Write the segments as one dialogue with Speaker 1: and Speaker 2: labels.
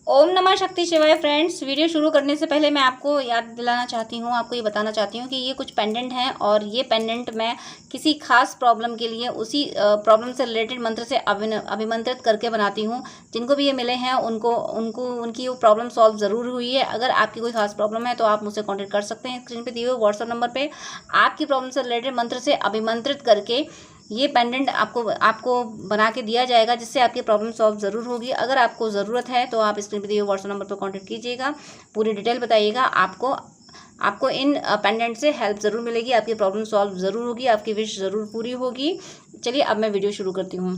Speaker 1: ओम नमः शक्ति शिवाय। फ्रेंड्स, वीडियो शुरू करने से पहले मैं आपको याद दिलाना चाहती हूँ, आपको ये बताना चाहती हूँ कि ये कुछ पेंडेंट हैं और ये पेंडेंट मैं किसी खास प्रॉब्लम के लिए उसी प्रॉब्लम से रिलेटेड मंत्र से अभिमंत्रित करके बनाती हूँ। जिनको भी ये मिले हैं उनको उनको उनकी वो प्रॉब्लम सॉल्व ज़रूर हुई है। अगर आपकी कोई खास प्रॉब्लम है तो आप मुझसे कॉन्टेक्ट कर सकते हैं। स्क्रीन पर दिए हुए व्हाट्सअप नंबर पर आपकी प्रॉब्लम से रिलेटेड मंत्र से अभिमंत्रित करके ये पेंडेंट आपको बना के दिया जाएगा, जिससे आपकी प्रॉब्लम सॉल्व ज़रूर होगी। अगर आपको ज़रूरत है तो आप स्क्रीन पर दिए हुए व्हाट्सएप नंबर पर कॉन्टैक्ट कीजिएगा, पूरी डिटेल बताइएगा। आपको इन पेंडेंट से हेल्प ज़रूर मिलेगी, आपकी प्रॉब्लम सॉल्व ज़रूर होगी, आपकी विश ज़रूर पूरी होगी। चलिए अब मैं वीडियो शुरू करती हूँ।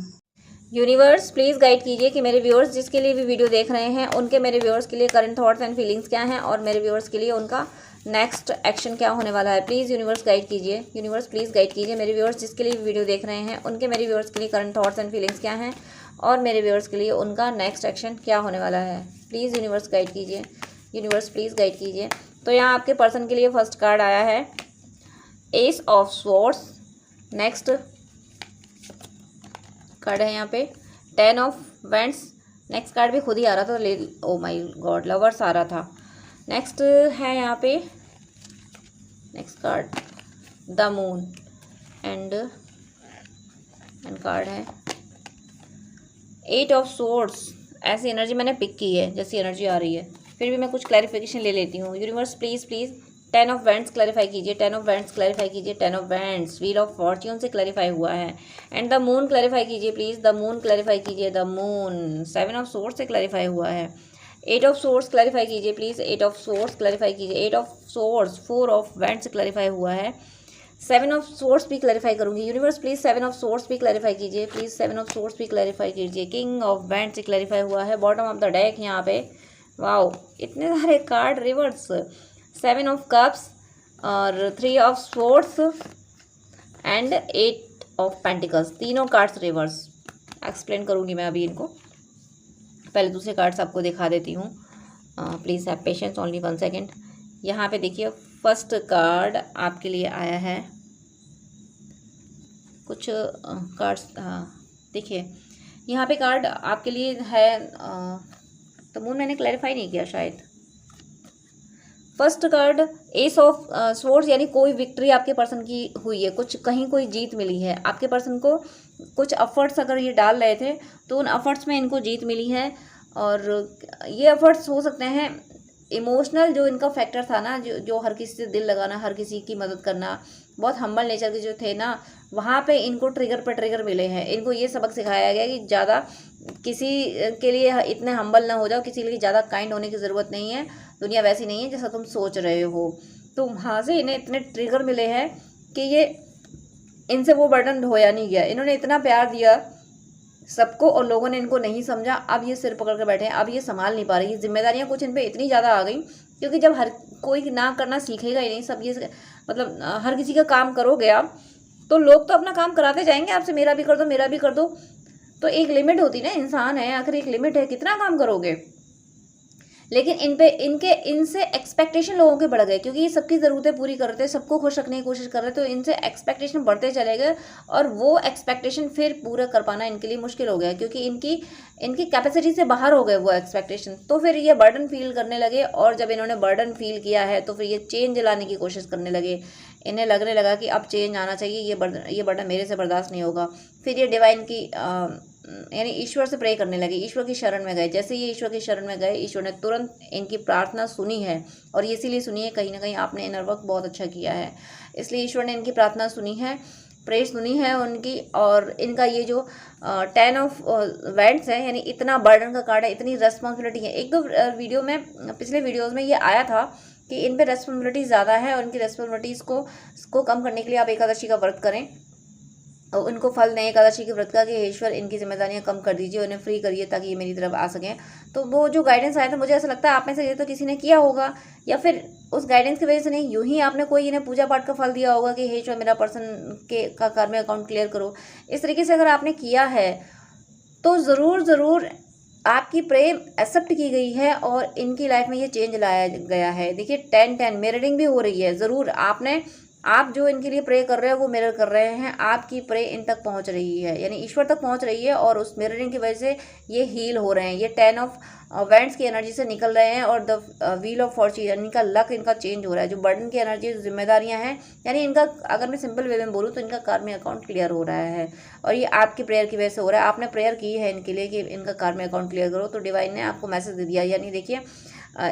Speaker 1: यूनिवर्स प्लीज़ गाइड कीजिए कि मेरे व्यूअर्स जिसके लिए भी वीडियो देख रहे हैं उनके मेरे व्यूअर्स के लिए करंट थॉट्स एंड फीलिंग्स क्या हैं और मेरे व्यूअर्स के लिए उनका नेक्स्ट एक्शन क्या होने वाला है। प्लीज़ यूनिवर्स गाइड कीजिए। यूनिवर्स प्लीज़ गाइड कीजिए मेरे व्यूअर्स जिसके लिए वीडियो देख रहे हैं उनके मेरे व्यूअर्स के लिए करंट थॉट्स एंड फीलिंग्स क्या हैं और मेरे व्यूअर्स के लिए उनका नेक्स्ट एक्शन क्या होने वाला है। प्लीज़ यूनिवर्स गाइड कीजिए। यूनिवर्स प्लीज़ गाइड कीजिए। तो यहाँ आपके पर्सन के लिए फर्स्ट कार्ड आया है S of swords. Next card है यहाँ पे 10 ऑफ वेंट्स। नेक्स्ट कार्ड भी खुद ही आ रहा था, ओ माय गॉड, लवर्स आ रहा था। नेक्स्ट है यहाँ पे next card the moon and card है 8 ऑफ सोर्ड्स। ऐसी एनर्जी मैंने पिक की है, जैसी एनर्जी आ रही है, फिर भी मैं कुछ क्लैरिफिकेशन ले लेती हूँ। Universe please 10 of vents clarify कीजिए। 10 ऑफ वेंट्स क्लैरिफाई कीजिए। 10 of vents wheel of Fortune से क्लैरिफाई हुआ है। एंड द मून क्लैरिफाई कीजिए प्लीज़। द मून क्लैरिफाई कीजिए। द मून 7 ऑफ सोर्ड्स से क्लैरिफाई हुआ है। 8 ऑफ सोर्ड्स क्लैरिफाई कीजिए प्लीज़। 8 ऑफ सोर्ड्स क्लैरिफाई कीजिए। 8 ऑफ सोर्ड्स 4 ऑफ वेंट्स से क्लैरिफाई हुआ है। 7 ऑफ सोर्ड्स भी क्लैरिफाई करूंगी। यूनिवर्स प्लीज़ 7 ऑफ सोर्ड्स भी क्लैरिफाई कीजिए। प्लीज़ 7 ऑफ सोर्ड्स भी क्लैरिफाई कीजिए। किंग ऑफ वेंट्स से क्लैरिफाई हुआ है। बॉटम ऑफ द डेक यहाँ पे वाओ इतने सारे कार्ड रिवर्स। 7 ऑफ कप्स और 3 of swords and 8 of pentacles, तीनों कार्ड्स रिवर्स। एक्सप्लेन करूँगी मैं अभी इनको, पहले दूसरे कार्ड्स आपको दिखा देती हूँ। Please have patience, only 1 second. यहाँ पे देखिए फर्स्ट कार्ड आपके लिए आया है। कुछ कार्ड्स देखिए यहाँ पे कार्ड आपके लिए है। तो मून मैंने क्लैरिफाई नहीं किया शायद। First card S of swords, यानी कोई विक्ट्री आपके पर्सन की हुई है, कुछ कहीं कोई जीत मिली है आपके पर्सन को। कुछ एफर्ट्स अगर ये डाल रहे थे तो उन एफर्ट्स में इनको जीत मिली है। और ये एफर्ट्स हो सकते हैं इमोशनल, जो इनका फैक्टर था ना, जो हर किसी से दिल लगाना, हर किसी की मदद करना, बहुत हम्बल नेचर के जो थे ना, वहाँ पे इनको ट्रिगर पर ट्रिगर मिले हैं। इनको ये सबक सिखाया गया कि ज़्यादा किसी के लिए इतने हम्बल ना हो जाओ, किसी के लिए ज़्यादा काइंड होने की ज़रूरत नहीं है। दुनिया वैसी नहीं है जैसा तुम सोच रहे हो। तो वहाँ से इन्हें इतने ट्रिगर मिले हैं कि ये इनसे वो बर्डन ढोया नहीं गया। इन्होंने इतना प्यार दिया सबको और लोगों ने इनको नहीं समझा। अब ये सिर पकड़ कर बैठे हैं, अब ये संभाल नहीं पा रही। जिम्मेदारियां कुछ इन पे इतनी ज़्यादा आ गई, क्योंकि जब हर कोई ना करना सीखेगा ही नहीं, सब ये मतलब हर किसी का काम करोगे आप तो लोग तो अपना काम कराते जाएंगे आपसे, मेरा भी कर दो, मेरा भी कर दो। तो एक लिमिट होती ना, इंसान है आखिर, एक लिमिट है, कितना काम करोगे। लेकिन इनसे एक्सपेक्टेशन लोगों के बढ़ गए, क्योंकि ये सबकी ज़रूरतें पूरी करते हैं, सबको खुश रखने की कोशिश कर रहे हैं। तो इनसे एक्सपेक्टेशन बढ़ते चले गए और वो एक्सपेक्टेशन फिर पूरा कर पाना इनके लिए मुश्किल हो गया, क्योंकि इनकी कैपेसिटी से बाहर हो गए वो एक्सपेक्टेशन। तो फिर ये बर्डन फील करने लगे, और जब इन्होंने बर्डन फील किया है तो फिर ये चेंज लाने की कोशिश करने लगे। इन्हें लगने लगा कि अब चेंज आना चाहिए, ये बर्डन मेरे से बर्दाश्त नहीं होगा। फिर ये डिवाइन की यानी ईश्वर से प्रे करने लगे, ईश्वर की शरण में गए। जैसे ये ईश्वर की शरण में गए, ईश्वर ने तुरंत इनकी प्रार्थना सुनी है। और ये इसीलिए सुनी है, कहीं ना कहीं आपने इनर वर्क बहुत अच्छा किया है, इसलिए ईश्वर ने इनकी प्रार्थना सुनी है, प्रे सुनी है उनकी। और इनका ये जो 10 ऑफ वेंट्स है, यानी इतना बर्डन का कार्ड है, इतनी रेस्पॉन्सिबिलिटी है। एक दो वीडियो में, पिछले वीडियोज़ में ये आया था कि इन पर रेस्पॉन्सिबिलिटी ज़्यादा है, और इनकी रेस्पॉन्सिबिलिटीज़ को कम करने के लिए आप एकादशी का व्रत करें और उनको फल दें एकादशी के व्रत का, कि ईश्वर इनकी जिम्मेदारियां कम कर दीजिए, उन्हें फ्री करिए ताकि ये मेरी तरफ आ सकें। तो वो जो गाइडेंस आया था, मुझे ऐसा लगता है आप में से ये तो किसी ने किया होगा, या फिर उस गाइडेंस की वजह से नहीं, यूं ही आपने कोई इन्हें पूजा पाठ का फल दिया होगा कि हे ईश्वर मेरा पर्सन का कर्म अकाउंट क्लियर करो। इस तरीके से अगर आपने किया है तो ज़रूर आपकी प्रेम एक्सेप्ट की गई है और इनकी लाइफ में ये चेंज लाया गया है। देखिए 10-10 मिररिंग भी हो रही है। ज़रूर आपने आप जो इनके लिए प्रे कर रहे हो वो मिरर कर रहे हैं, आपकी प्रे इन तक पहुंच रही है, यानी ईश्वर तक पहुंच रही है, और उस मिररिंग की वजह से ये हील हो रहे हैं। ये 10 ऑफ वेंट्स की एनर्जी से निकल रहे हैं, और द व्हील ऑफ फॉर्चून, यानी इनका लक इनका चेंज हो रहा है। जो बर्डन की एनर्जी, जिम्मेदारियां हैं, यानी इनका, अगर मैं सिंपल वे में बोलूँ तो इनका कार्मिक अकाउंट क्लियर हो रहा है, और ये आपकी प्रेयर की वजह से हो रहा है। आपने प्रेयर की है इनके लिए कि इनका कार्मिक अकाउंट क्लियर करो, तो डिवाइन ने आपको मैसेज दे दिया। यानी देखिए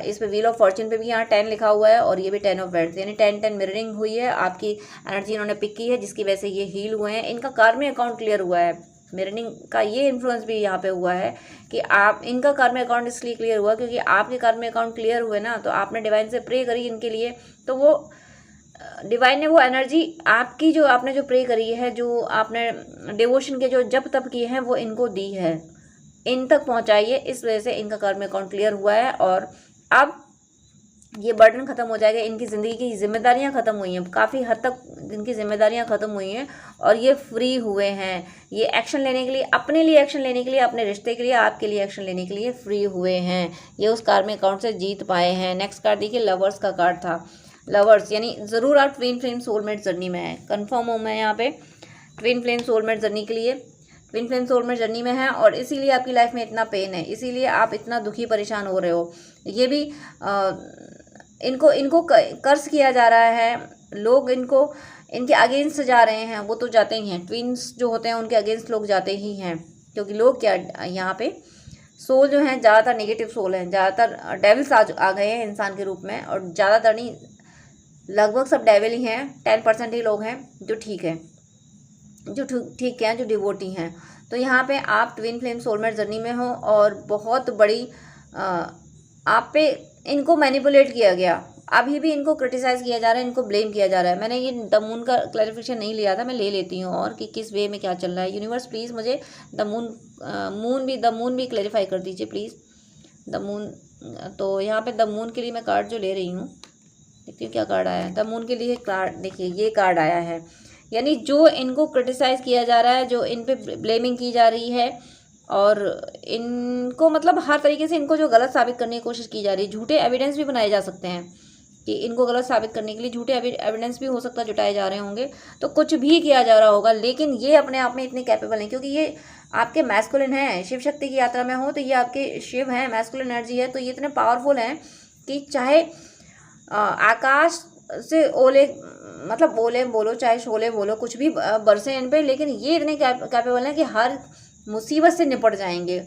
Speaker 1: इस पे व्हील ऑफ फॉर्च्यून पे भी यहाँ 10 लिखा हुआ है, और ये भी 10 ऑफ वेंट्स, यानी 10-10 मिररिंग हुई है। आपकी एनर्जी इन्होंने पिक की है, जिसकी वजह से ये हील हुए हैं। इनका कार्मिक अकाउंट क्लियर हुआ है। मिररिंग का ये इन्फ्लुएंस भी यहाँ पे हुआ है कि आप, इनका कार्मिक अकाउंट इसलिए क्लियर हुआ क्योंकि आपके कार्मिक अकाउंट क्लियर हुए ना, तो आपने डिवाइन से प्रे करी इनके लिए, तो वो डिवाइन ने वो एनर्जी आपकी, जो आपने जो प्रे करी है, जो आपने डिवोशन के जो जप तप किए हैं, वो इनको दी है, इन तक पहुँचाइए। इस वजह से इनका कार्मिक अकाउंट क्लियर हुआ है, और अब ये बर्डन ख़त्म हो जाएगा। इनकी ज़िंदगी की जिम्मेदारियां ख़त्म हुई हैं, काफ़ी हद तक इनकी जिम्मेदारियां ख़त्म हुई हैं, और ये फ्री हुए हैं। ये एक्शन लेने के लिए, अपने लिए एक्शन लेने के लिए, अपने रिश्ते के लिए, आपके लिए एक्शन लेने के लिए फ्री हुए हैं। ये उस कार्मिक अकाउंट से जीत पाए हैं। नेक्स्ट कार्ड देखिए, लवर्स का कार्ड था। लवर्स यानी ज़रूर आप ट्विन फ्लेम सोलमेट जर्नी में है, कन्फर्म हूँ मैं यहाँ पे, ट्विन फ्लेम सोलमेट जर्नी के लिए, ट्विन फ्लेम सोलमेट जर्नी में है, और इसीलिए आपकी लाइफ में इतना पेन है, इसीलिए आप इतना दुखी परेशान हो रहे हो। ये भी इनको कर्ज किया जा रहा है, लोग इनको, इनके अगेंस्ट जा रहे हैं, वो तो जाते ही हैं, ट्विन्स जो होते हैं उनके अगेंस्ट लोग जाते ही हैं, क्योंकि लोग क्या, यहाँ पे सोल जो हैं ज़्यादातर नेगेटिव सोल हैं, ज़्यादातर डेविल्स आ गए हैं इंसान के रूप में, और ज़्यादातर नहीं, लगभग सब डेविल ही हैं। 10% ही लोग हैं जो ठीक है, जो ठीक हैं, जो डिवोटी हैं। तो यहाँ पे आप ट्विन फ्लेम सोलमेट जर्नी में हो, और बहुत बड़ी आप पे इनको मैनिपुलेट किया गया, अभी भी इनको क्रिटिसाइज़ किया जा रहा है, इनको ब्लेम किया जा रहा है। मैंने ये द मून का क्लैरिफिकेशन नहीं लिया था, मैं ले लेती हूँ, और कि किस वे में क्या चल रहा है। यूनिवर्स प्लीज़ मुझे द मून भी क्लैरिफाई कर दीजिए प्लीज़, द मून। तो यहाँ पे द मून के लिए मैं कार्ड जो ले रही हूँ, देखती हूँ क्या कार्ड आया है। द मून के लिए कार्ड देखिए, ये कार्ड आया है, यानी जो इनको क्रिटिसाइज़ किया जा रहा है, जो इन पे ब्लेमिंग की जा रही है, और इनको मतलब हर तरीके से इनको जो गलत साबित करने की कोशिश की जा रही है, झूठे एविडेंस भी बनाए जा सकते हैं कि इनको गलत साबित करने के लिए झूठे एविडेंस भी हो सकता है जुटाए जा रहे होंगे, तो कुछ भी किया जा रहा होगा। लेकिन ये अपने आप में इतने कैपेबल हैं, क्योंकि ये आपके मैस्कुलिन हैं, शिव शक्ति की यात्रा में हो तो ये आपके शिव हैं, मैस्कुलिन एनर्जी है, तो ये इतने पावरफुल हैं कि चाहे आकाश से ओले, मतलब ओले बोलो चाहे शोले बोलो, कुछ भी बरसे इन पे, लेकिन ये इतने कैपेबल हैं कि हर मुसीबत से निपट जाएंगे।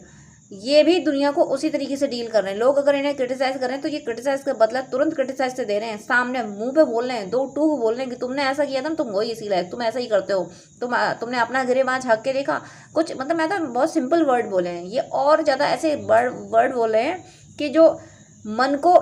Speaker 1: ये भी दुनिया को उसी तरीके से डील कर रहे हैं। लोग अगर इन्हें क्रिटिसाइज कर रहे हैं तो ये क्रिटिसाइज का बदला तुरंत क्रिटिसाइज से दे रहे हैं, सामने मुंह पे बोल रहे हैं, दो टू बोल रहे हैं कि तुमने ऐसा किया था, तुम वही इसी लायक, तुम ऐसा ही करते हो, तुमने अपना गिरेबान झाँक के देखा कुछ, मतलब मैं तो बहुत सिंपल वर्ड बोले हैं ये, और ज़्यादा ऐसे वर्ड बोल रहे हैं कि जो मन को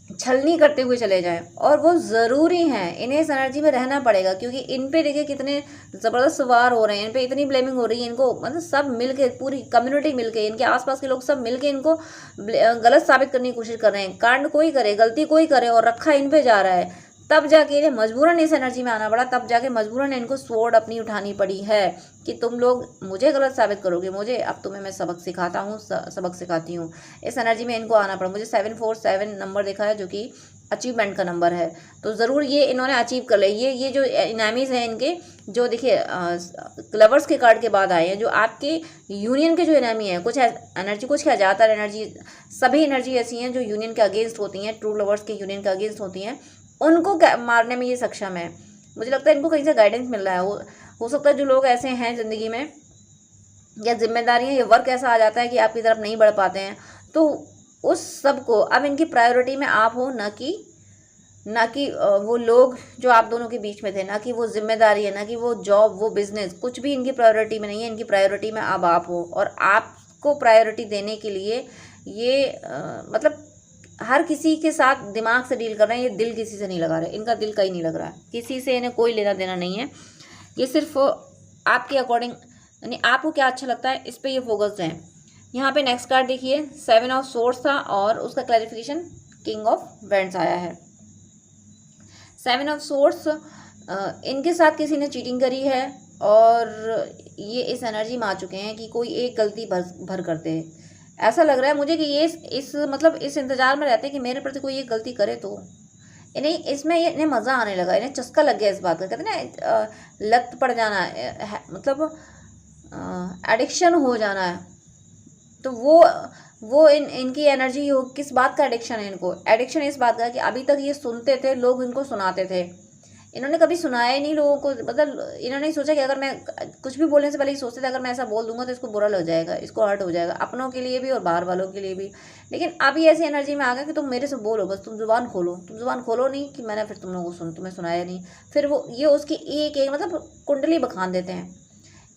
Speaker 1: छलनी करते हुए चले जाएं, और वो ज़रूरी हैं, इन्हें इस एनर्जी में रहना पड़ेगा, क्योंकि इन पे देखिए कितने ज़बरदस्त वार हो रहे हैं, इन पे इतनी ब्लेमिंग हो रही है, इनको मतलब सब मिलके, पूरी कम्युनिटी मिलके, इनके आसपास के लोग सब मिलके इनको गलत साबित करने की कोशिश कर रहे हैं। कांड कोई करे, गलती कोई करे, और रखा इन पे जा रहा है, तब जाके इन्हें मजबूरन इस एनर्जी में आना पड़ा, तब जाके मजबूरन इनको स्वॉर्ड अपनी उठानी पड़ी है कि तुम लोग मुझे गलत साबित करोगे, मुझे अब तुम्हें मैं सबक सिखाता हूँ, सबक सिखाती हूँ। इस एनर्जी में इनको आना पड़ा। मुझे 747 नंबर देखा है, जो कि अचीवमेंट का नंबर है, तो ज़रूर ये इन्होंने अचीव कर लिया। ये जो इनामीज़ हैं इनके, जो देखिए लवर्स के कार्ड के बाद आए हैं, जो आपके यूनियन के जो इनामी हैं, कुछ एनर्जी, कुछ क्या ज़्यादातर एनर्जी, सभी एनर्जी ऐसी हैं जो यूनियन के अगेंस्ट होती हैं, ट्रू लवर्स के यूनियन के अगेंस्ट होती हैं, उनको मारने में ये सक्षम है। मुझे लगता है इनको कहीं से गाइडेंस मिल रहा है। हो सकता है जो लोग ऐसे हैं ज़िंदगी में, या जिम्मेदारियाँ, ये वर्क ऐसा आ जाता है कि आपकी तरफ नहीं बढ़ पाते हैं, तो उस सब को अब इनकी प्रायोरिटी में आप हो, ना कि वो लोग जो आप दोनों के बीच में थे, ना कि वो जिम्मेदारी है, ना कि वो जॉब, वो बिजनेस, कुछ भी इनकी प्रायोरिटी में नहीं है। इनकी प्रायोरिटी में अब आप हो, और आपको प्रायोरिटी देने के लिए ये मतलब हर किसी के साथ दिमाग से डील कर रहे हैं, ये दिल किसी से नहीं लगा रहे, इनका दिल कहीं नहीं लग रहा है, किसी से इन्हें कोई लेना देना नहीं है। ये सिर्फ आपके अकॉर्डिंग, यानी आपको क्या अच्छा लगता है इस पे ये फोकस्ड है। यहाँ पे नेक्स्ट कार्ड देखिए, 7 ऑफ सोर्स था, और उसका क्लैरिफिकेशन किंग ऑफ वेंट्स आया है। 7 ऑफ सोर्स, इनके साथ किसी ने चीटिंग करी है, और ये इस एनर्जी में आ चुके हैं कि कोई एक गलती भर करते हैं। ऐसा लग रहा है मुझे कि ये इस मतलब इस इंतज़ार में रहते हैं कि मेरे प्रति कोई एक गलती करे, तो इन्हें इसमें ये इन्हें मज़ा आने लगा, इन्हें चस्का लग गया इस बात का, कहते हैं ना लत पड़ जाना मतलब एडिक्शन हो जाना है। तो वो इनकी एनर्जी हो, किस बात का एडिक्शन है इनको? एडिक्शन इस बात का कि अभी तक ये सुनते थे, लोग इनको सुनाते थे, इन्होंने कभी सुनाया ही नहीं लोगों को। मतलब इन्होंने सोचा कि अगर मैं कुछ भी बोलने से पहले ही सोचते थे अगर मैं ऐसा बोल दूंगा तो इसको बुरा लग जाएगा, इसको हर्ट हो जाएगा, अपनों के लिए भी और बाहर वालों के लिए भी। लेकिन अभी ऐसी एनर्जी में आ गया कि तुम मेरे से बोलो, बस तुम जुबान खोलो, तुम जुबान खोलो नहीं कि मैंने फिर तुम लोगों को तुम्हें सुनाया नहीं। फिर वो ये उसकी एक एक मतलब कुंडली बखान देते हैं,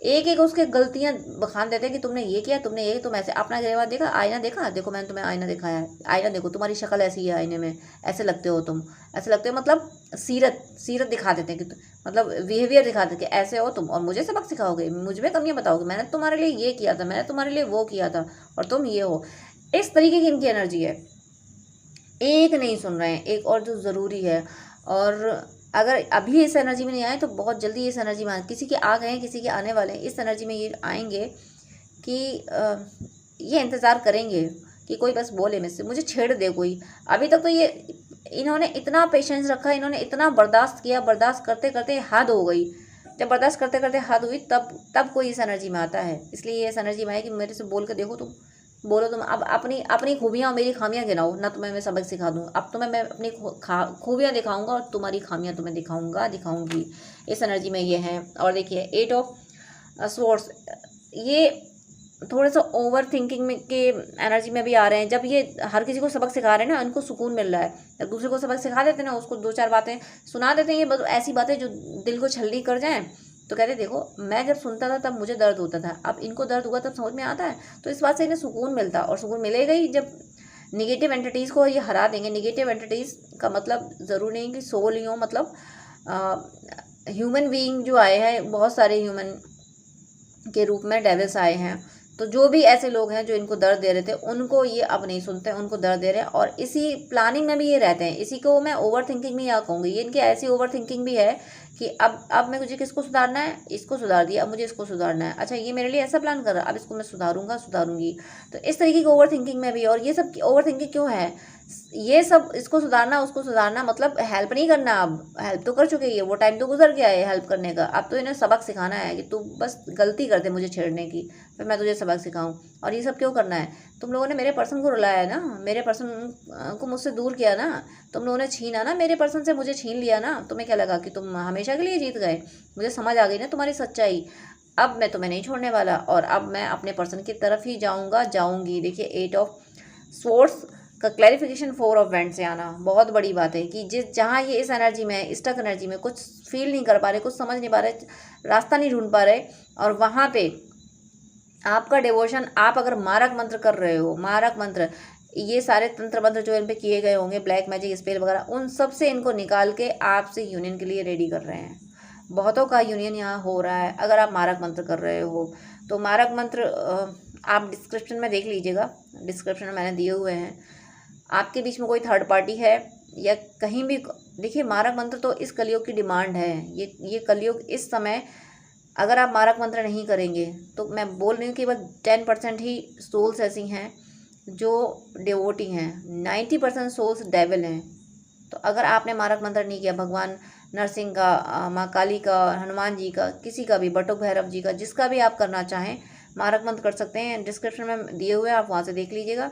Speaker 1: एक एक उसके गलतियां बखान देते हैं कि तुमने ये किया, तुमने ये, तुम ऐसे अपना गिरवा देखा, आईना देखा, देखो मैंने तुम्हें आईना दिखाया है, आईना देखो तुम्हारी शक्ल ऐसी है आईने में, ऐसे लगते हो तुम, ऐसे लगते हो, मतलब सीरत दिखा देते हैं कि मतलब बिहेवियर दिखा देते हैं कि ऐसे हो तुम और मुझे सबक सिखाओगे, मुझ में कमियां बताओगे, मैंने तुम्हारे लिए ये किया था, मैंने तुम्हारे लिए वो किया था और तुम ये हो। इस तरीके की इनकी एनर्जी है। एक नहीं सुन रहे हैं, एक और जो ज़रूरी है। और अगर अभी इस एनर्जी में नहीं आए तो बहुत जल्दी इस एनर्जी में किसी के आ गए हैं, किसी के आने वाले हैं, इस एनर्जी में ये आएंगे कि ये इंतज़ार करेंगे कि कोई बस बोले मुझसे, मुझे छेड़ दे कोई। अभी तक तो ये इन्होंने इतना पेशेंस रखा, इन्होंने इतना बर्दाश्त किया, बर्दाश्त करते करते हद हो गई। जब बर्दाश्त करते करते हद हुई तब कोई इस एनर्जी में आता है। इसलिए ये इस एनर्जी में आए कि मेरे से बोल कर देखो, तुम बोलो, तुम अब अपनी अपनी खूबियाँ और मेरी खामियाँ गिनाओ ना, तुम्हें मैं सबक सिखा दूँ। अब तुम्हें मैं अपनी खूबियाँ दिखाऊंगा और तुम्हारी खामियाँ तुम्हें दिखाऊंगी। इस एनर्जी में ये हैं। और देखिए 8 ऑफ स्वॉर्ड्स, ये थोड़ा सा ओवर थिंकिंग में के एनर्जी में भी आ रहे हैं। जब ये हर किसी को सबक सिखा रहे हैं ना, इनको सुकून मिल रहा है। जब दूसरे को सबक सिखा देते हैं ना, उसको 2-4 बातें सुना देते हैं, ये ऐसी बातें जो दिल को छल्ली कर जाएं, तो कहते देखो मैं जब सुनता था तब मुझे दर्द होता था, अब इनको दर्द हुआ तब समझ में आता है। तो इस बात से इन्हें सुकून मिलता, और सुकून मिलेगा ही जब निगेटिव एंटिटीज़ को ये हरा देंगे। निगेटिव एंटिटीज़ का मतलब ज़रूरी नहीं कि सोल ही हो, मतलब ह्यूमन बीइंग जो आए हैं, बहुत सारे ह्यूमन के रूप में डेविल्स आए हैं। तो जो भी ऐसे लोग हैं जो इनको दर्द दे रहे थे, उनको ये अब नहीं सुनते, उनको दर्द दे रहे हैं। और इसी प्लानिंग में भी ये रहते हैं। इसी को मैं ओवर थिंकिंग भी यहाँ कहूँगी। ये इनकी ऐसी ओवर थिंकिंग भी है कि अब मैं मुझे किसको सुधारना है, इसको सुधार दिया, अब मुझे इसको सुधारना है। अच्छा ये मेरे लिए ऐसा प्लान कर रहा है, अब इसको मैं सुधारूंगी। तो इस तरीके की ओवर थिंकिंग में भी। और ये सब ओवर थिंकिंग क्यों है? ये सब इसको सुधारना, उसको सुधारना, मतलब हेल्प नहीं करना। अब हेल्प तो कर चुके, ये वो टाइम तो गुजर गया है हेल्प करने का। अब तो इन्हें सबक सिखाना है कि तू बस गलती कर दे मुझे छेड़ने की, फिर मैं तुझे सबक सिखाऊं। और ये सब क्यों करना है? तुम लोगों ने मेरे पर्सन को रुलाया है ना, मेरे पर्सन को मुझसे दूर किया ना, तुम लोगों ने छीना ना मेरे पर्सन से, मुझे छीन लिया ना। तुम्हें क्या लगा कि तुम हमेशा के लिए जीत गए? मुझे समझ आ गई ना तुम्हारी सच्चाई। अब मैं तुम्हें नहीं छोड़ने वाला, और अब मैं अपने पर्सन की तरफ ही जाऊंगी। देखिए 8 ऑफ स्वॉर्ड्स का क्लैरिफिकेशन 4 ऑफ वैंड से आना बहुत बड़ी बात है कि जहाँ ये इस एनर्जी में है, स्टक एनर्जी में, कुछ फील नहीं कर पा रहे, कुछ समझ नहीं पा रहे, रास्ता नहीं ढूंढ पा रहे, और वहाँ पे आपका डिवोशन, आप अगर मारक मंत्र कर रहे हो, मारक मंत्र, ये सारे तंत्र मंत्र जो इन पे किए गए होंगे, ब्लैक मैजिक स्पेल वगैरह, उन सब से इनको निकाल के आपसे यूनियन के लिए रेडी कर रहे हैं। बहुतों का यूनियन यहाँ हो रहा है अगर आप मारक मंत्र कर रहे हो तो। मारक मंत्र आप डिस्क्रिप्शन में देख लीजिएगा, डिस्क्रिप्शन में मैंने दिए हुए हैं। आपके बीच में कोई थर्ड पार्टी है या कहीं भी, देखिए मारक मंत्र तो इस कलयुग की डिमांड है। ये कलयुग इस समय, अगर आप मारक मंत्र नहीं करेंगे तो मैं बोल रही हूँ केवल 10% ही सोल्स ऐसी हैं जो डिवोटी हैं, 90% सोल्स डेविल हैं। तो अगर आपने मारक मंत्र नहीं किया, भगवान नरसिंह का, माँ काली का, हनुमान जी का, किसी का भी, बटुक भैरव जी का, जिसका भी आप करना चाहें मारक मंत्र कर सकते हैं। डिस्क्रिप्शन में दिए हुए हैं, आप वहाँ से देख लीजिएगा।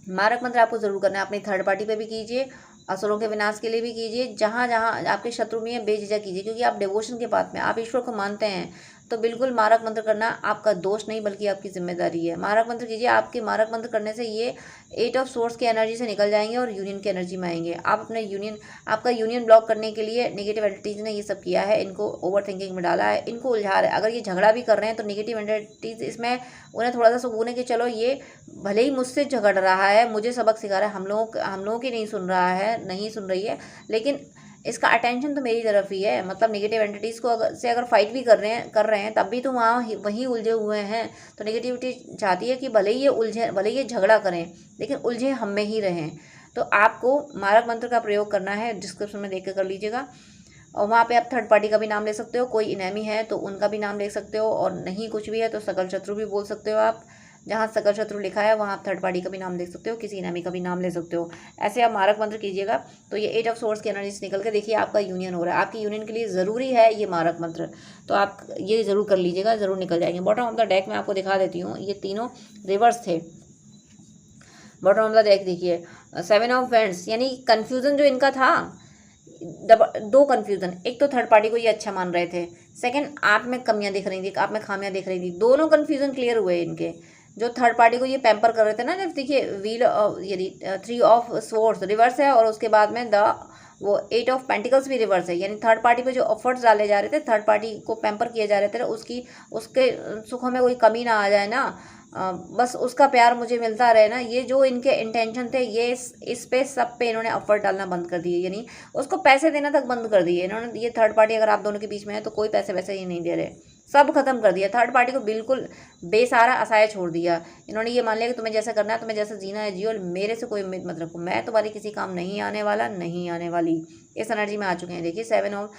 Speaker 1: मारक मंत्र आपको ज़रूर करना है। अपनी थर्ड पार्टी पे भी कीजिए, असुरों के विनाश के लिए भी कीजिए, जहाँ जहाँ आपके शत्रु भी हैं बेझिझक कीजिए, क्योंकि आप डिवोशन के पाथ में, आप ईश्वर को मानते हैं। तो बिल्कुल मारक मंत्र करना आपका दोष नहीं बल्कि आपकी जिम्मेदारी है। मारक मंत्र कीजिए, आपके मारक मंत्र करने से ये 8 ऑफ सोर्स की एनर्जी से निकल जाएंगे और यूनियन की एनर्जी में आएंगे। आप अपने यूनियन, आपका यूनियन ब्लॉक करने के लिए नेगेटिव एंटिटीज़ ने ये सब किया है, इनको ओवर थिंकिंग में डाला है, इनको उलझा रहा है। अगर ये झगड़ा भी कर रहे हैं तो नेगेटिव एंटिटीज़ इसमें उन्हें थोड़ा सा सुकून है कि चलो ये भले ही मुझसे झगड़ रहा है, मुझे सबक सिखा रहा है, हम लोगों की नहीं सुन रहा है, नहीं सुन रही है, लेकिन इसका अटेंशन तो मेरी तरफ ही है। मतलब नेगेटिव एंटिटीज़ को अगर फाइट भी कर रहे हैं तब भी तो वहीं उलझे हुए हैं। तो नेगेटिविटी चाहती है कि भले ही ये झगड़ा करें, लेकिन उलझे हम में ही रहें। तो आपको मारक मंत्र का प्रयोग करना है, डिस्क्रिप्शन में देख कर लीजिएगा। और वहाँ पे आप थर्ड पार्टी का भी नाम ले सकते हो, कोई इनेमी है तो उनका भी नाम ले सकते हो, और नहीं कुछ भी है तो सकल शत्रु भी बोल सकते हो आप। जहाँ सकल शत्रु लिखा है वहाँ आप थर्ड पार्टी का भी नाम देख सकते हो, किसी एनिमी का भी नाम ले सकते हो। ऐसे आप मारक मंत्र कीजिएगा तो ये 8 ऑफ सोर्ड्स की एनर्जी से निकल के देखिए आपका यूनियन हो रहा है। आपकी यूनियन के लिए ज़रूरी है ये मारक मंत्र, तो आप ये ज़रूर कर लीजिएगा, ज़रूर निकल जाएंगे। बॉटम ऑफ द डेक में आपको दिखा देती हूँ, ये तीनों रिवर्स थे। बॉटम ऑफ द डेक देखिए 7 ऑफ वैंड्स, यानी कन्फ्यूज़न जो इनका था, दो कन्फ्यूज़न, एक तो थर्ड पार्टी को ये अच्छा मान रहे थे, सेकंड आप में कमियां दिख रही थी, आप में खामियां दिख रही थी, दोनों कन्फ्यूज़न क्लियर हुए इनके। जो थर्ड पार्टी को ये पैम्पर कर रहे थे ना, जब देखिए व्हील यदि 3 ऑफ स्वॉर्ड्स रिवर्स है और उसके बाद में वो 8 ऑफ पेंटिकल्स भी रिवर्स है, यानी थर्ड पार्टी पे जो एफर्ट्स डाले जा रहे थे, थर्ड पार्टी को पैम्पर किए जा रहे थे, उसके सुखों में कोई कमी ना आ जाए ना, बस उसका प्यार मुझे मिलता रहे ना, ये जो इनके इंटेंशन थे, ये इस पे सब पे इन्होंने एफर्ट डालना बंद कर दिए, यानी उसको पैसे देना तक बंद कर दिए इन्होंने। ये थर्ड पार्टी अगर आप दोनों के बीच में है तो कोई पैसे वैसे ही नहीं दे रहे, सब खत्म कर दिया, थर्ड पार्टी को बिल्कुल बेसहारा असहाय छोड़ दिया इन्होंने। ये मान लिया कि तुम्हें जैसा करना है, तुम्हें जैसा जीना है जियो, मेरे से कोई उम्मीद मत रखो, मैं तुम्हारी किसी काम नहीं आने वाला, नहीं आने वाली। इस एनर्जी में आ चुके हैं। देखिए 7 of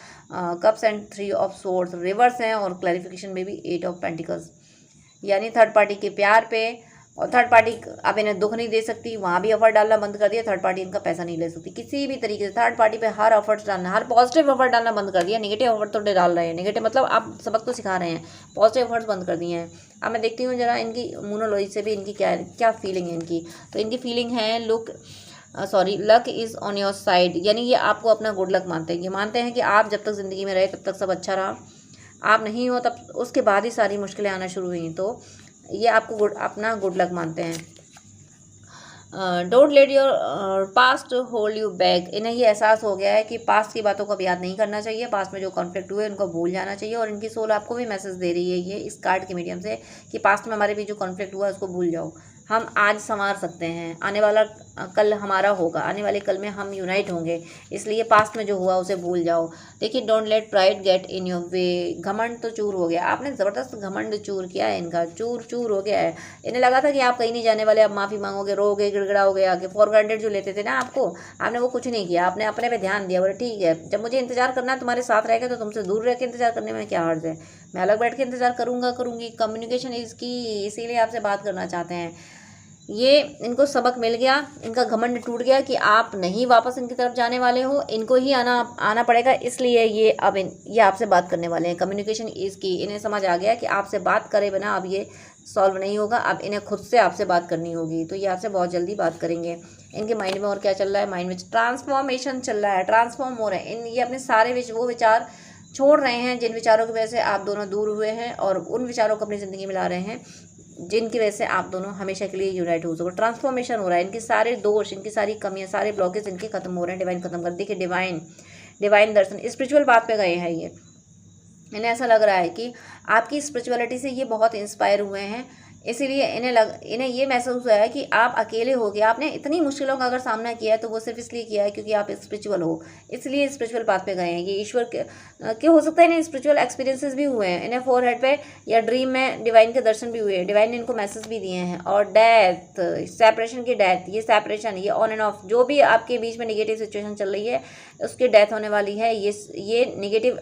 Speaker 1: cups and 3 of swords reverse हैं, और क्लैरिफिकेशन में भी 8 ऑफ पेंटिकल्स, यानी थर्ड पार्टी के प्यार पे, और थर्ड पार्टी अब इन्हें दुख नहीं दे सकती, वहाँ भी एफर्ट डालना बंद कर दिया। थर्ड पार्टी इनका पैसा नहीं ले सकती किसी भी तरीके से। थर्ड पार्टी पे हर एफर्ट्स डालना, हर पॉजिटिव एफर्ट डालना बंद कर दिया। नेगेटिव एफर्ट तो डाल रहे हैं, नेगेटिव मतलब आप सबक तो सिखा रहे हैं, पॉजिटिव एफर्ट्स बंद कर दिए हैं। अब मैं देखती हूँ जरा इनकी मोनोलॉजी से भी इनकी क्या फीलिंग है इनकी। तो इनकी फीलिंग है luck is on your side, यानी ये आपको अपना गुड लक मानते हैं। ये मानते हैं कि आप जब तक ज़िंदगी में रहे तब तक सब अच्छा रहा, आप नहीं हो तब उसके बाद ही सारी मुश्किलें आना शुरू हुई, तो ये आपको अपना गुड लक मानते हैं। Don't let your past hold you back, इन्हें ये एहसास हो गया है कि पास्ट की बातों को अब याद नहीं करना चाहिए, पास्ट में जो कॉन्फ्लिक्ट हुए उनको भूल जाना चाहिए। और इनकी सोल आपको भी मैसेज दे रही है ये इस कार्ड के मीडियम से कि पास्ट में हमारे बीच जो कॉन्फ्लिक्ट हुआ उसको भूल जाओ, हम आज संवार सकते हैं, आने वाला कल हमारा होगा, आने वाले कल में हम यूनाइट होंगे, इसलिए पास्ट में जो हुआ उसे भूल जाओ। देखिए don't let pride get in your way, घमंड तो चूर हो गया, आपने ज़बरदस्त घमंड चूर किया है इनका, चूर चूर हो गया है। इन्हें लगा था कि आप कहीं नहीं जाने वाले, अब माफ़ी मांगोगे, रोगे, गिड़गिड़ाओगे आगे। फॉर ग्रांटेड जो लेते थे ना आपको, आपने वो कुछ नहीं किया, आपने अपने पे ध्यान दिया, बोले ठीक है जब मुझे इंतजार करना है तुम्हारे साथ रह के तो तुमसे दूर रह के इंतजार करने में क्या हर्ज है, मैं अलग बैठ के इंतजार करूँगी। कम्युनिकेशन इसकी, इसीलिए आपसे बात करना चाहते हैं। ये इनको सबक मिल गया, इनका घमंड टूट गया कि आप नहीं वापस इनकी तरफ जाने वाले हो, इनको ही आना पड़ेगा, इसलिए ये अब ये आपसे बात करने वाले हैं। कम्युनिकेशन इसकी, इन्हें समझ आ गया कि आपसे बात करे बिना अब ये सॉल्व नहीं होगा, अब इन्हें खुद से आपसे बात करनी होगी, तो ये आपसे बहुत जल्दी बात करेंगे। इनके माइंड में और क्या चल रहा है, माइंड में ट्रांसफॉर्मेशन चल रहा है, ट्रांसफॉर्म हो रहे हैं ये अपने सारे वो विचार छोड़ रहे हैं जिन विचारों की वजह से आप दोनों दूर हुए हैं, और उन विचारों को अपनी ज़िंदगी में ला रहे हैं जिनकी वजह से आप दोनों हमेशा के लिए यूनाइट हो सको। ट्रांसफॉर्मेशन हो रहा है, इनके सारे दोष, इनकी सारी कमियां, सारे ब्लॉकेज इनके खत्म हो रहे हैं, डिवाइन खत्म कर। देखिए डिवाइन दर्शन, स्पिरिचुअल बात पे गए हैं ये। इन्हें ऐसा लग रहा है कि आपकी स्पिरिचुअलिटी से ये बहुत इंस्पायर हुए हैं, इसीलिए इन्हें ये महसूस हुआ है कि आप अकेले हो गए। आपने इतनी मुश्किलों का अगर सामना किया है तो वो सिर्फ इसलिए किया है क्योंकि आप स्पिरिचुअल हो, इसलिए स्पिरिचुअल पाथ पे गए हैं। ये ईश्वर के हो सकता है इन्हें स्पिरिचुअल एक्सपीरियंसेस भी हुए हैं, इन्हें फोरहेड पे या ड्रीम में डिवाइन के दर्शन भी हुए हैं, डिवाइन ने इनको मैसेज भी दिए हैं। और डेथ, सेपरेशन की डेथ, ये सेपरेशन, ये ऑन एंड ऑफ, जो भी आपके बीच में निगेटिव सिचुएशन चल रही है उसकी डेथ होने वाली है। ये निगेटिव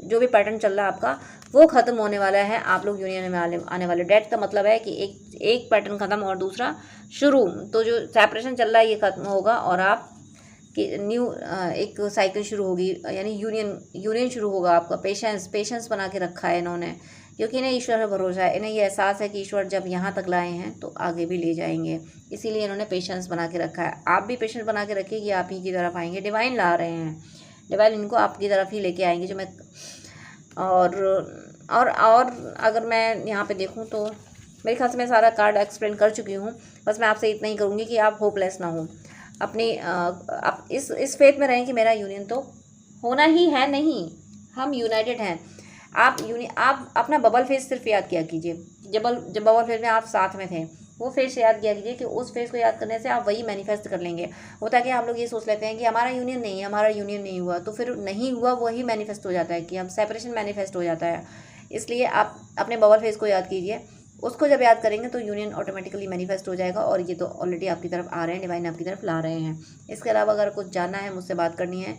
Speaker 1: जो भी पैटर्न चल रहा है आपका वो ख़त्म होने वाला है, आप लोग यूनियन में आने वाले। डेथ का मतलब है कि एक पैटर्न ख़त्म और दूसरा शुरू, तो जो सेपरेशन चल रहा है ये ख़त्म होगा और आप कि न्यू एक साइकिल शुरू होगी, यानी यूनियन शुरू होगा आपका। पेशेंस बना के रखा है इन्होंने, क्योंकि इन्हें ईश्वर पर भरोसा है, इन्हें ये एहसास है कि ईश्वर जब यहाँ तक लाए हैं तो आगे भी ले जाएंगे, इसीलिए इन्होंने पेशेंस बना के रखा है। आप भी पेशेंस बना के रखिए कि आप ही की तरफ आएंगे, डिवाइन ला रहे हैं, डिवाइन इनको आपकी तरफ ही लेके आएंगे। जो मैं और अगर मैं यहाँ पे देखूँ तो मेरे ख्याल से मैं सारा कार्ड एक्सप्लेन कर चुकी हूँ। बस मैं आपसे इतना ही करूँगी कि आप होपलेस ना हो, अपनी आप इस फेथ में रहें कि मेरा यूनियन तो होना ही है, नहीं हम यूनाइटेड हैं। आप अपना बबल फेस सिर्फ याद किया कीजिए, जब बबल फेस में आप साथ में थे वो फेस याद किया कीजिए कि उस फेस को याद करने से आप वही मैनिफेस्ट कर लेंगे। होता है कि हम लोग ये सोच लेते हैं कि हमारा यूनियन नहीं हुआ, तो फिर नहीं हुआ वही मैनिफेस्ट हो जाता है कि हम सेपरेशन मैनिफेस्ट हो जाता है। इसलिए आप अपने बबल फेस को याद कीजिए, उसको जब याद करेंगे तो यूनियन ऑटोमेटिकली मैनिफेस्ट हो जाएगा, और ये तो ऑलरेडी आपकी तरफ आ रहे हैं, डिवाइन आपकी तरफ ला रहे हैं। इसके अलावा अगर कुछ जानना है, मुझसे बात करनी है,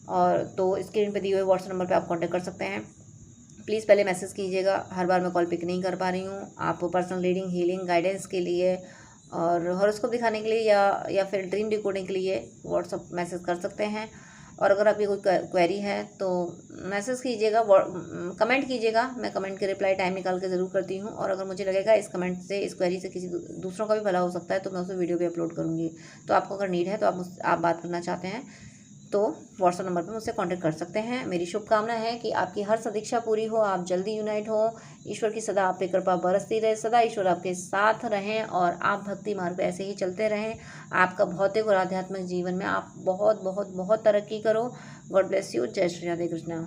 Speaker 1: और तो स्क्रीन पे दिए हुए व्हाट्सएप नंबर पे आप कांटेक्ट कर सकते हैं। प्लीज़ पहले मैसेज कीजिएगा, हर बार मैं कॉल पिक नहीं कर पा रही हूँ। आप पर्सनल रीडिंग, हीलिंग, गाइडेंस के लिए और हॉरोस्कोप दिखाने के लिए या फिर ड्रीम डिकोडिंग के लिए व्हाट्सअप मैसेज कर सकते हैं। और अगर आपकी कोई क्वेरी है तो मैसेज कीजिएगा, कमेंट कीजिएगा, मैं कमेंट के रिप्लाई टाइम निकाल के ज़रूर करती हूँ। और अगर मुझे लगेगा इस कमेंट से, इस क्वेरी से किसी दूसरों का भी भला हो सकता है तो मैं उसे वीडियो भी अपलोड करूँगी। तो आपको अगर नीड है तो आप बात करना चाहते हैं तो व्हाट्सएप नंबर पर मुझसे कांटेक्ट कर सकते हैं। मेरी शुभकामना है कि आपकी हर सदीक्षा पूरी हो, आप जल्दी यूनाइट हो। ईश्वर की सदा आप पे कृपा बरसती रहे, सदा ईश्वर आपके साथ रहें और आप भक्ति मार्ग पे ऐसे ही चलते रहें। आपका भौतिक और आध्यात्मिक जीवन में आप बहुत बहुत बहुत तरक्की करो। God bless you. जय श्री राधे कृष्णा।